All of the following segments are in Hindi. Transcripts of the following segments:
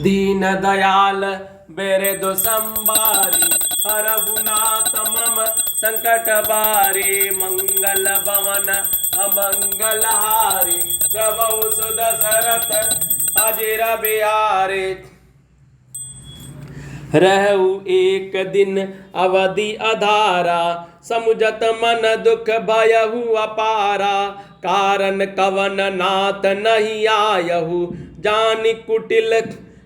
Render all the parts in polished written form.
दीन दयाल बिरदु संबारी हरहुनाथ मम संकट बारे मंगल भवन अमंगल हारी प्रभु सुदशरथ अजिर बिहारी। रहु एक दिन अवधि अधारा समुझत मन दुख भयहु अपारा। कारण कवन नाथ नहीं आयहु जानि कुटिल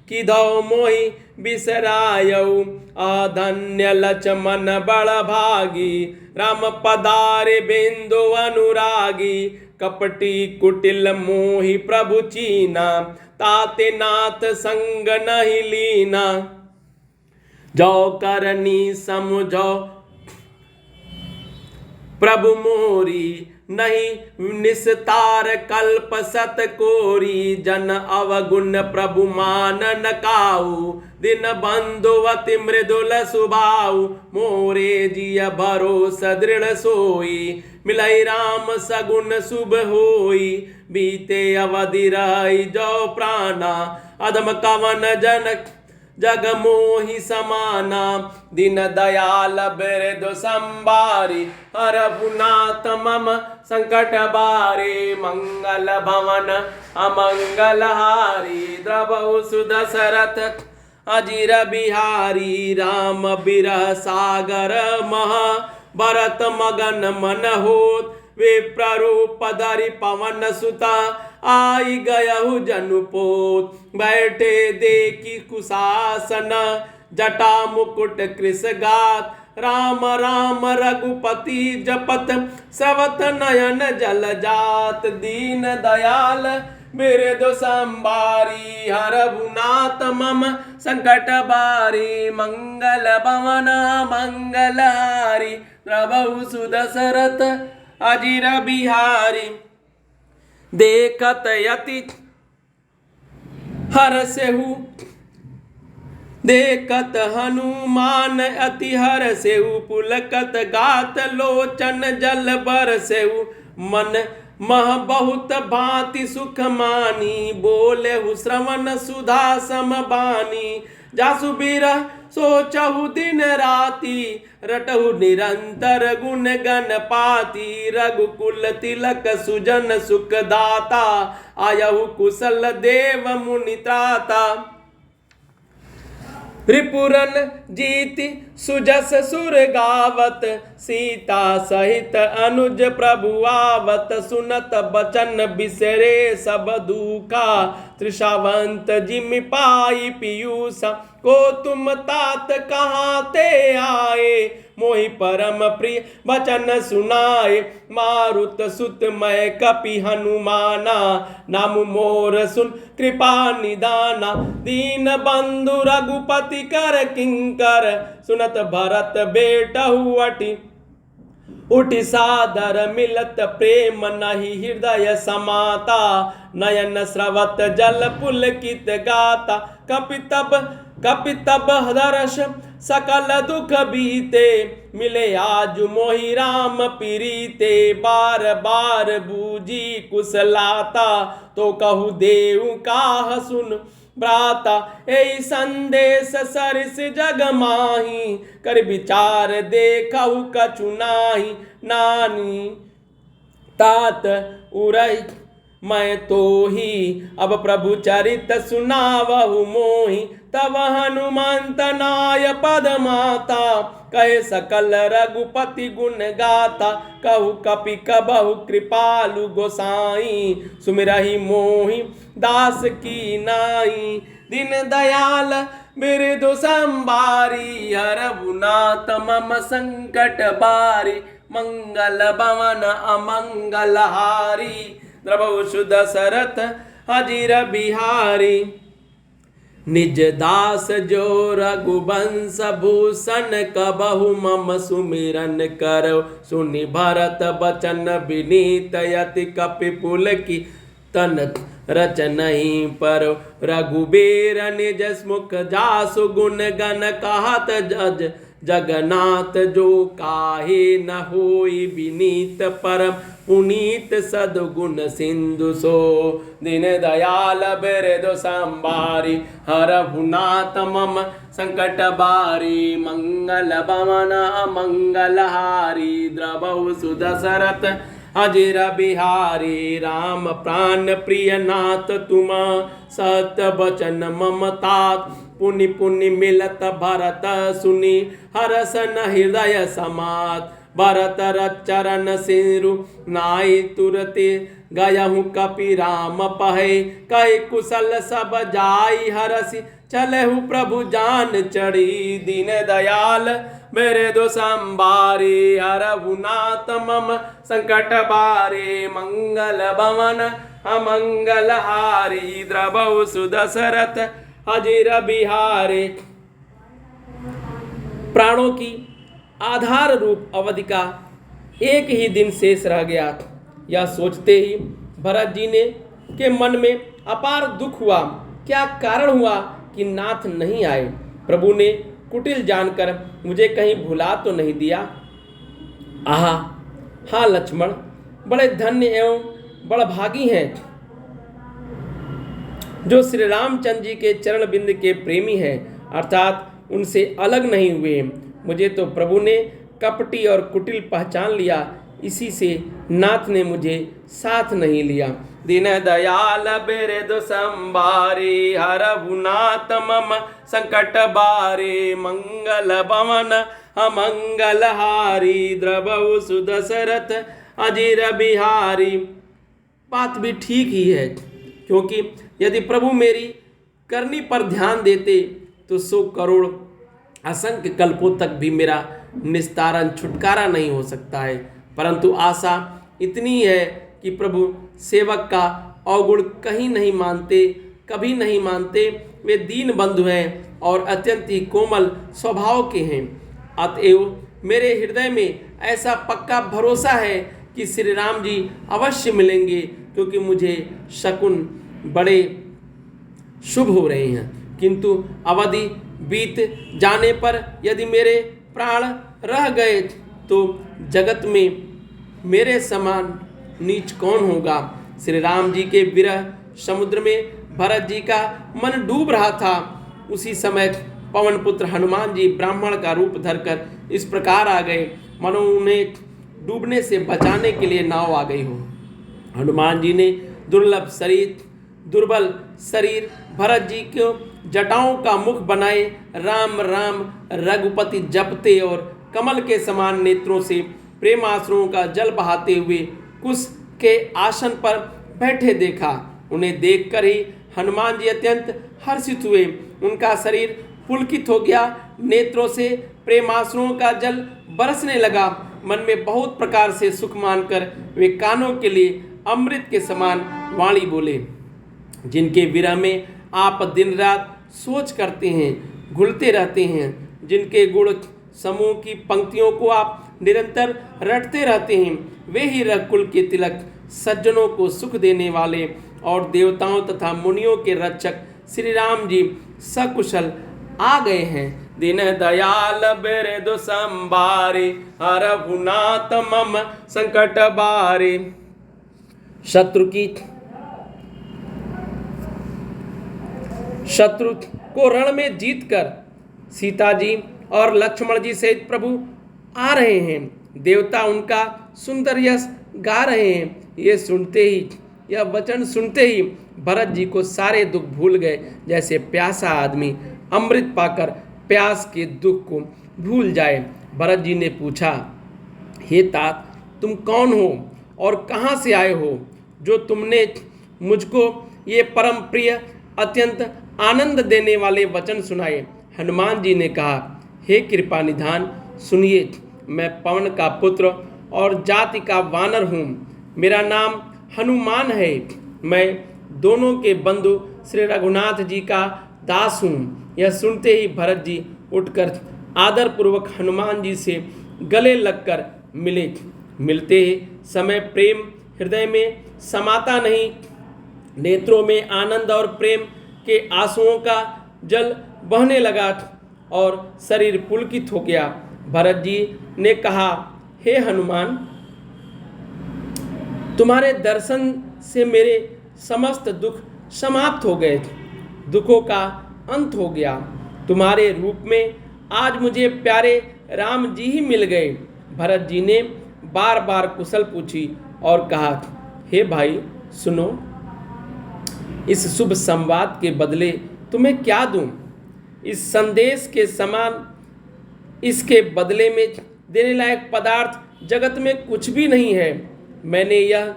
किधौ मोहि बिसरायहु। अधन्य लक्ष्मण बड़ भागी राम पधारे बिंदु अनुरागी। कपटी कुटिल मोहि प्रभु चीना ताते नाथ संग नहीं लीना। जो करनी समझो प्रभु मोरी नहीं निस्तार कल्प सत कोरी। जन अवगुण प्रभु मान न काऊ दिन बंधुवति मृदुल सुभाऊ। मोरे जिय भरोस दृढ़ सोई मिलई राम सगुन शुभ होई। बीते अवधि रही जो प्राणा अधम कवन जनक जग मोहि समाना। दीन दयाल बिरदु संबारी हरहुनाथ मम संकट बारे मंगल भवन अमंगल हारी। द्रवहु सुदशरथ अजिर बिहारी। राम बिरह सागर महा भरत मगन मन होत। विप्ररूप धरि पवन सुता आई गयहु जनुपोत। बैठे देखी कुशासन जटा मुकुट कृष गात। राम राम रघुपति जपत सवत नयन जल जात। दीन दयाल बिरदु संबारी हरहुनाथ मम संकट बारी मंगल भवन मंगल हारी। प्रभु सुदशरथ अजिर बिहारी। देखत यति हरसेहु देखत हनुमान अति हरसेहु। पुलकत गात लोचन जल बरसेहु। मन मह बहुत भांति सुख मानी बोलेहु श्रवण सुधा समबानी। जासु बिरह सोचहु दिन राति रटहु निरंतर गुण गण पाती। रघुकुल तिलक सुजन सुखदाता आयहु कुशल देव मुनि त्राता। रिपुरन जीति सुजस सुर गावत सीता सहित अनुज प्रभु आवत। सुनत बचन बिसरे सब दुखा त्रिषावंत जिमि पाई पीयूषा। को तुम तात कहाँ ते आए मोहि परम प्रिय वचन सुनाए। मारुत सुत मैं कपि हनुमाना नाम मोर सुन कृपा निदाना। दीन बंधु रघुपति कर किंकर सुनत भरत बेटहु अटि। उठि सादर मिलत प्रेम नहीं हृदय समाता। नयन स्रवत जल पुलकित गाता। कपि तब दर्श सकल दुख बीते मिले आज मोहि राम पीरीते। बार बार बूझी कुशलाता तो कहु देहु काह सुन भ्राता। एहि संदेश सरिस जग माही कर विचार देखहु कछु नाही। नानी तात उरई मैं तो ही अब प्रभु चरित सुनावहु मोहि। तब हनुमंत नाय पद माता कहे सकल रघुपति गुण गाता। कहु कपि कबहु कृपालु गोसाई सुमिरहि मोहि दास की नाई। दीन दयाल बिरदु संबारी हरहुनाथ मम संकट बारी मंगल भवन अमंगल हारी। द्रवहु सुदशरथ अजिर बिहारी। निज दास जो रघुवंश भूषण कबहु मम सुमिरन करो। सुनि भरत बचन विनीत यति कपि पुलकी तन रचनहि पर। रघुबीर निज मुख जासु गुण गण कहत जज जगन्नाथ जो काहे न होई विनीत परम पुनीत सद्गुण सिंधु सो। दीन दयाल बिरदु संबारी हरहु नाथ मम संकट बारी। मंगल भवन मंगलहारी द्रवहु सुदशरथ अजिर बिहारी। राम प्राण प्रिय नाथ तुम सत्य वचन ममतात। पुनि पुनि मिलत भरत सुनि हरसन हृदय समात। भरत चरण सिरु नाई तुरते गयहु कपि राम पहे। कहि कुशल सब जाई हरसि चलहु प्रभु जान चढ़ी। दीन दयाल बिरदु संबारी हरहु नाथ मम संकट बारे। मंगल भवन अमंगलहारी द्रवहु सुदशरथ अजिर बिहारी। प्राणों की आधार रूप अवधि का एक ही दिन शेष रह गया। यह सोचते ही भरत जी ने के मन में अपार दुख हुआ। क्या कारण हुआ कि नाथ नहीं आए? प्रभु ने कुटिल जानकर मुझे कहीं भुला तो नहीं दिया? आहा, हाँ लक्ष्मण, बड़े धन्य एवं बड़भागी हैं जो श्री रामचंद्र जी के चरण बिंद के प्रेमी हैं, अर्थात उनसे अलग नहीं हुए। मुझे तो प्रभु ने कपटी और कुटिल पहचान लिया, इसी से नाथ ने मुझे साथ नहीं लिया। दीन दयाल बिरदु संबारी हरहु नाथ मम संकट बारे। मंगल भवन अमंगलहारी द्रवहु सुदशरथ अजिर बिहारी। बात भी ठीक ही है, क्योंकि यदि प्रभु मेरी करनी पर ध्यान देते तो 100 करोड़ असंख्य कल्पों तक भी मेरा निस्तारण छुटकारा नहीं हो सकता है। परंतु आशा इतनी है कि प्रभु सेवक का अवगुण कहीं नहीं मानते, कभी नहीं मानते। वे दीन बंधु हैं और अत्यंत ही कोमल स्वभाव के हैं। अतएव मेरे हृदय में ऐसा पक्का भरोसा है कि श्री राम जी अवश्य मिलेंगे, क्योंकि मुझे शकुन बड़े शुभ हो रहे हैं। किंतु अवधि बीत जाने पर यदि मेरे प्राण रह गए तो जगत में मेरे समान नीच कौन होगा। श्री राम जी के विरह समुद्र में भरत जी का मन डूब रहा था। उसी समय पवन पुत्र हनुमान जी ब्राह्मण का रूप धरकर इस प्रकार आ गए, मानो उन्हें डूबने से बचाने के लिए नाव आ गई हो। हनुमान जी ने दुर्बल शरीर भरत जी को जटाओं का मुख बनाए राम राम रघुपति जपते और कमल के समान नेत्रों से प्रेमाश्रुओं का जल बहाते हुए कुश के आसन पर बैठे देखा। उन्हें देखकर ही हनुमान जी अत्यंत हर्षित हुए। उनका शरीर पुलकित हो गया, नेत्रों से प्रेमाश्रुओं का जल बरसने लगा। मन में बहुत प्रकार से सुख मानकर वे कानों के लिए अमृत के समान वाणी बोले। जिनके विरह में आप दिन रात सोच करते हैं, घुलते रहते हैं, जिनके गुण समूह की पंक्तियों को आप निरंतर रटते रहते हैं, वे ही रघुकुल के तिलक, सज्जनों को सुख देने वाले और देवताओं तथा मुनियों के रक्षक श्री राम जी सकुशल आ गए हैं। दीन दयाल बिरदु संबारी हरहु नाथ मम संकट बारी। शत्रु को रण में जीतकर सीता जी और लक्ष्मण जी सहित प्रभु आ रहे हैं। देवता उनका सुंदर यश गा रहे हैं। यह वचन सुनते ही भरत जी को सारे दुख भूल गए, जैसे प्यासा आदमी अमृत पाकर प्यास के दुख को भूल जाए। भरत जी ने पूछा, हे तात, तुम कौन हो और कहाँ से आए हो, जो तुमने मुझको ये परम प्रिय अत्यंत आनंद देने वाले वचन सुनाए। हनुमान जी ने कहा, हे कृपा निधान, सुनिए, मैं पवन का पुत्र और जाति का वानर हूँ। मेरा नाम हनुमान है। मैं दोनों के बंधु श्री रघुनाथ जी का दास हूँ। यह सुनते ही भरत जी उठकर आदरपूर्वक हनुमान जी से गले लगकर मिले। मिलते ही समय प्रेम हृदय में समाता नहीं, नेत्रों में आनंद और प्रेम के आंसुओं का जल बहने लगा और शरीर पुलकित हो गया। भरत जी ने कहा, हे हनुमान, तुम्हारे दर्शन से मेरे समस्त दुख समाप्त हो गए, दुखों का अंत हो गया। तुम्हारे रूप में आज मुझे प्यारे राम जी ही मिल गए। भरत जी ने बार बार कुशल पूछी और कहा, हे भाई सुनो, इस शुभ संवाद के बदले तुम्हें क्या दूं? इस संदेश के समान इसके बदले में देने लायक पदार्थ जगत में कुछ भी नहीं है। मैंने यह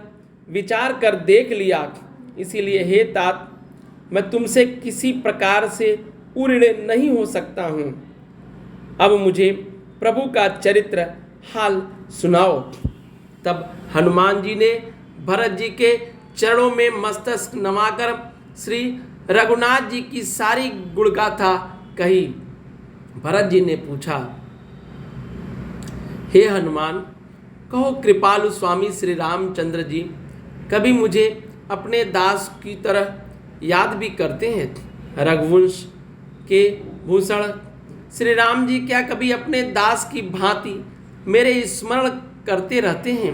विचार कर देख लिया, इसीलिए हे तात, मैं तुमसे किसी प्रकार से ऊर्ण नहीं हो सकता हूँ। अब मुझे प्रभु का चरित्र हाल सुनाओ। तब हनुमान जी ने भरत जी के चरणों में मस्तक नवाकर श्री रघुनाथ जी की सारी गुणगाथा कही। भरत जी ने पूछा, हे हनुमान, कहो कृपालु स्वामी श्री रामचंद्र जी कभी मुझे अपने दास की तरह याद भी करते हैं? रघुवंश के भूषण श्री राम जी क्या कभी अपने दास की भांति मेरे स्मरण करते रहते हैं?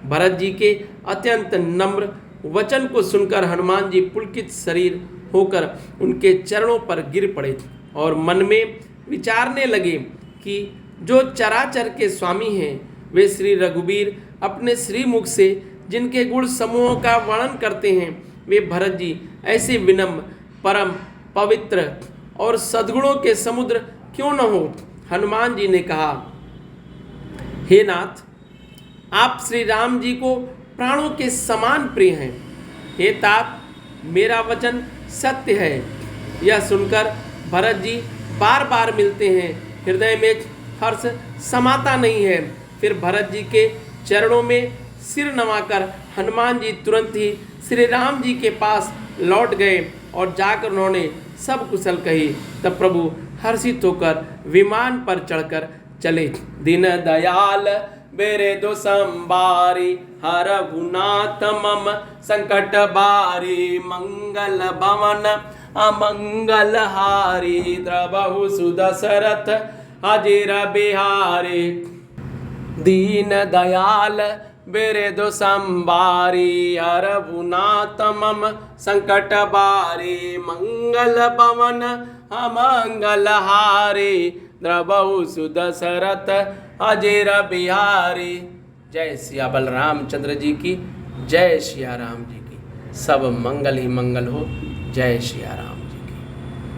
भरत जी के अत्यंत नम्र वचन को सुनकर हनुमान जी पुलकित शरीर होकर उनके चरणों पर गिर पड़े और मन में विचारने लगे कि जो चराचर के स्वामी हैं वे श्री रघुवीर अपने श्रीमुख से जिनके गुण समूहों का वर्णन करते हैं, वे भरत जी ऐसे विनम्र, परम पवित्र और सद्गुणों के समुद्र क्यों न हो? हनुमान जी ने कहा, हे नाथ, आप श्री राम जी को प्राणों के समान प्रिय हैं। हे तात, मेरा वचन सत्य है। यह सुनकर भरत जी बार बार मिलते हैं, हृदय में हर्ष समाता नहीं है। फिर भरत जी के चरणों में सिर नवाकर हनुमान जी तुरंत ही श्री राम जी के पास लौट गए और जाकर उन्होंने सब कुशल कही। तब प्रभु हर्षित होकर विमान पर चढ़कर चले। दीन दयाल बेरे दो संबारी, हर गुनाथ मम संकट बारी, मंगल भवन अमंगल हारी, द्रवहु सुदशरथ अजीर बिहारी। दीन दयाल बेरे दो संबारी, हर गुनाथ मम संकट बारी, मंगल भवन अमंगल हारी, द्रवहु सुदशरथ अजीर बिहारी। जय सिया बलराम चंद्र जी की, जय सिया राम जी की। सब मंगल ही मंगल हो। जय सिया राम।